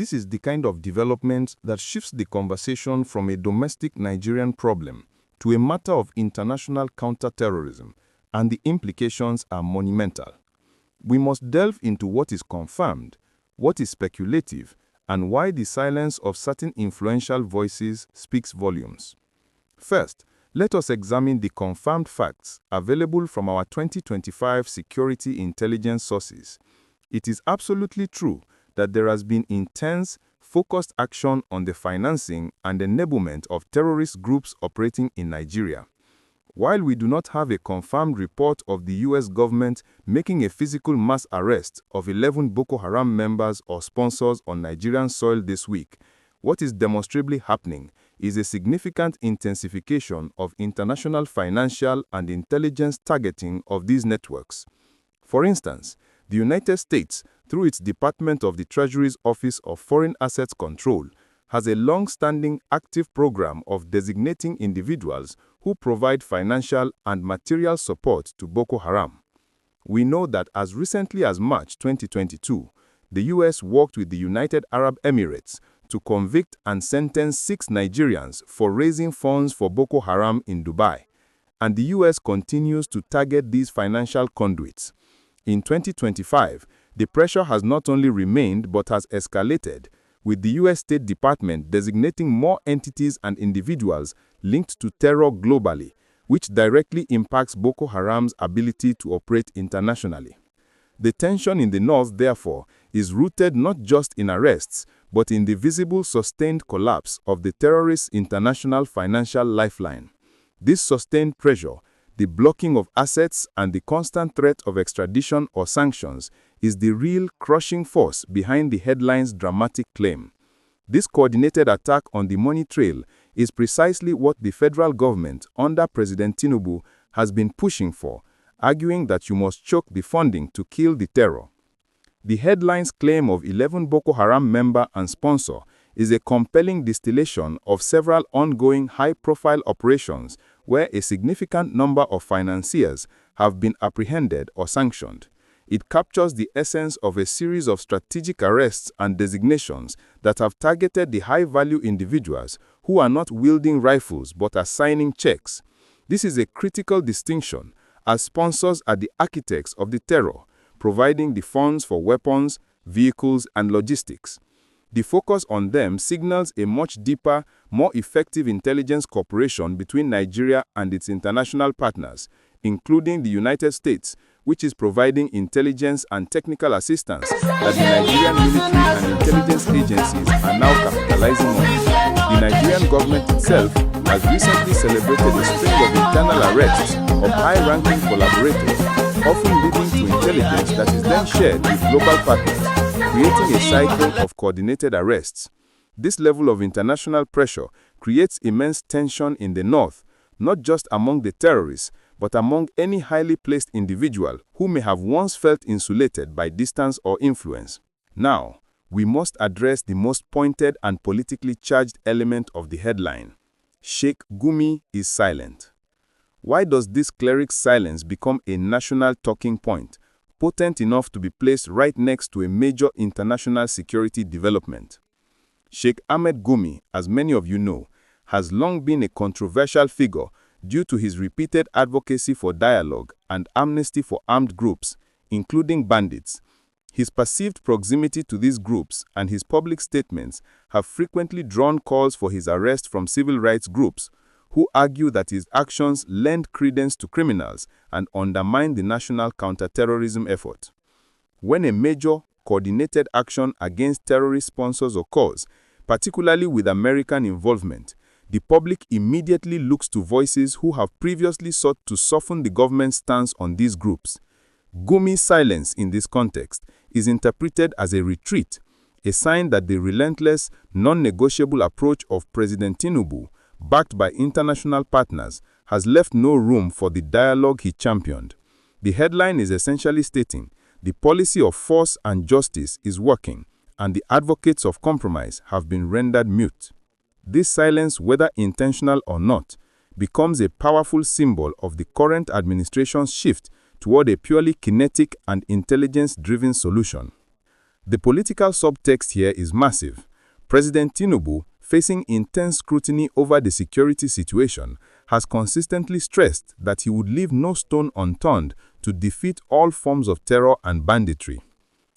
This is the kind of development that shifts the conversation from a domestic Nigerian problem to a matter of international counter-terrorism, and the implications are monumental. We must delve into what is confirmed, what is speculative, and why the silence of certain influential voices speaks volumes. First, let us examine the confirmed facts available from our 2025 security intelligence sources. It is absolutely true that there has been intense, focused action on the financing and enablement of terrorist groups operating in Nigeria. While we do not have a confirmed report of the U.S. government making a physical mass arrest of 11 Boko Haram members or sponsors on Nigerian soil this week, what is demonstrably happening is a significant intensification of international financial and intelligence targeting of these networks. For instance, the United States, through its Department of the Treasury's Office of Foreign Assets Control, has a long-standing active program of designating individuals who provide financial and material support to Boko Haram. We know that as recently as March 2022, the U.S. worked with the United Arab Emirates to convict and sentence 6 Nigerians for raising funds for Boko Haram in Dubai, and the U.S. continues to target these financial conduits. In 2025, the pressure has not only remained but has escalated, with the U.S. State Department designating more entities and individuals linked to terror globally, which directly impacts Boko Haram's ability to operate internationally. The tension in the north, therefore, is rooted not just in arrests, but in the visible sustained collapse of the terrorists' international financial lifeline. This sustained pressure, the blocking of assets, and the constant threat of extradition or sanctions is the real crushing force behind the headline's dramatic claim. This coordinated attack on the money trail is precisely what the federal government under President Tinubu has been pushing for, arguing that you must choke the funding to kill the terror. The headline's claim of 11 Boko Haram member and sponsor is a compelling distillation of several ongoing high-profile operations where a significant number of financiers have been apprehended or sanctioned. It captures the essence of a series of strategic arrests and designations that have targeted the high-value individuals who are not wielding rifles but are signing checks. This is a critical distinction, as sponsors are the architects of the terror, providing the funds for weapons, vehicles, and logistics. The focus on them signals a much deeper, more effective intelligence cooperation between Nigeria and its international partners, including the United States, which is providing intelligence and technical assistance that the Nigerian military and intelligence agencies are now capitalizing on. The Nigerian government itself has recently celebrated a string of internal arrests of high-ranking collaborators, often leading to intelligence that is then shared with global partners, creating a cycle of coordinated arrests. This level of international pressure creates immense tension in the north, not just among the terrorists, but among any highly placed individual who may have once felt insulated by distance or influence. Now, we must address the most pointed and politically charged element of the headline. Sheikh Gumi is silent. Why does this cleric's silence become a national talking point, potent enough to be placed right next to a major international security development? Sheikh Ahmed Gumi, as many of you know, has long been a controversial figure due to his repeated advocacy for dialogue and amnesty for armed groups, including bandits. His perceived proximity to these groups and his public statements have frequently drawn calls for his arrest from civil rights groups, who argue that his actions lend credence to criminals and undermine the national counter-terrorism effort. When a major, coordinated action against terrorist sponsors occurs, particularly with American involvement, the public immediately looks to voices who have previously sought to soften the government's stance on these groups. Gumi's silence in this context is interpreted as a retreat, a sign that the relentless, non-negotiable approach of President Tinubu, backed by international partners, has left no room for the dialogue he championed. The headline is essentially stating, the policy of force and justice is working, and the advocates of compromise have been rendered mute. This silence, whether intentional or not, becomes a powerful symbol of the current administration's shift toward a purely kinetic and intelligence-driven solution. The political subtext here is massive. President Tinubu, facing intense scrutiny over the security situation, has consistently stressed that he would leave no stone unturned to defeat all forms of terror and banditry.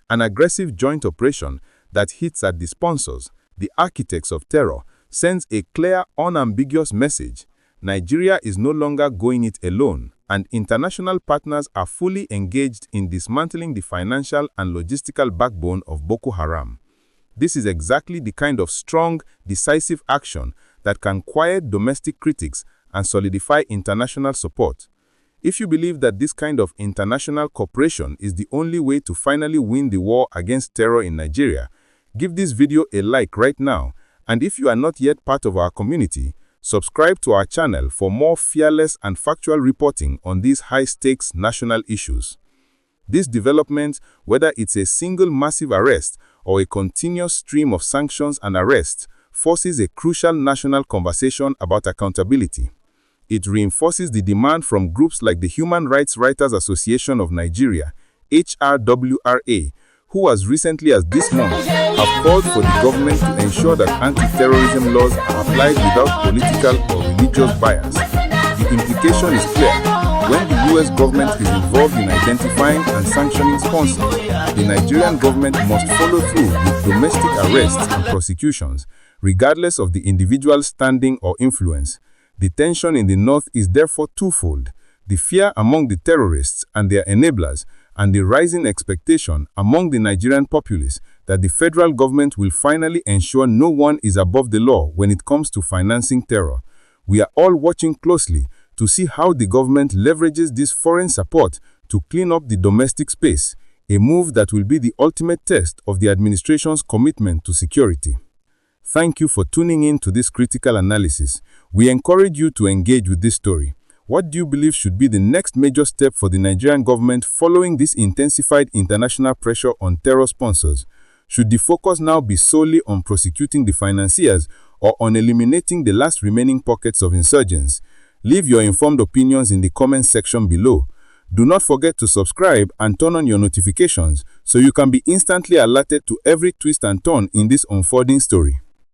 An aggressive joint operation that hits at the sponsors, the architects of terror, sends a clear, unambiguous message. Nigeria is no longer going it alone, and international partners are fully engaged in dismantling the financial and logistical backbone of Boko Haram. This is exactly the kind of strong, decisive action that can quiet domestic critics and solidify international support. If you believe that this kind of international cooperation is the only way to finally win the war against terror in Nigeria, give this video a like right now, and if you are not yet part of our community, subscribe to our channel for more fearless and factual reporting on these high-stakes national issues. This development, whether it's a single massive arrest or a continuous stream of sanctions and arrests, forces a crucial national conversation about accountability. It reinforces the demand from groups like the Human Rights Writers Association of Nigeria, HRWRA, who as recently as this month have called for the government to ensure that anti-terrorism laws are applied without political or religious bias. The implication is clear. When the US government is involved in identifying and sanctioning sponsors, the Nigerian government must follow through with domestic arrests and prosecutions, regardless of the individual's standing or influence. The tension in the north is therefore twofold: the fear among the terrorists and their enablers, and the rising expectation among the Nigerian populace that the federal government will finally ensure no one is above the law when it comes to financing terror. We are all watching closely to see how the government leverages this foreign support to clean up the domestic space, a move that will be the ultimate test of the administration's commitment to security. Thank you for tuning in to this critical analysis. We encourage you to engage with this story. What do you believe should be the next major step for the Nigerian government following this intensified international pressure on terror sponsors? Should the focus now be solely on prosecuting the financiers or on eliminating the last remaining pockets of insurgents? Leave your informed opinions in the comment section below. Do not forget to subscribe and turn on your notifications so you can be instantly alerted to every twist and turn in this unfolding story.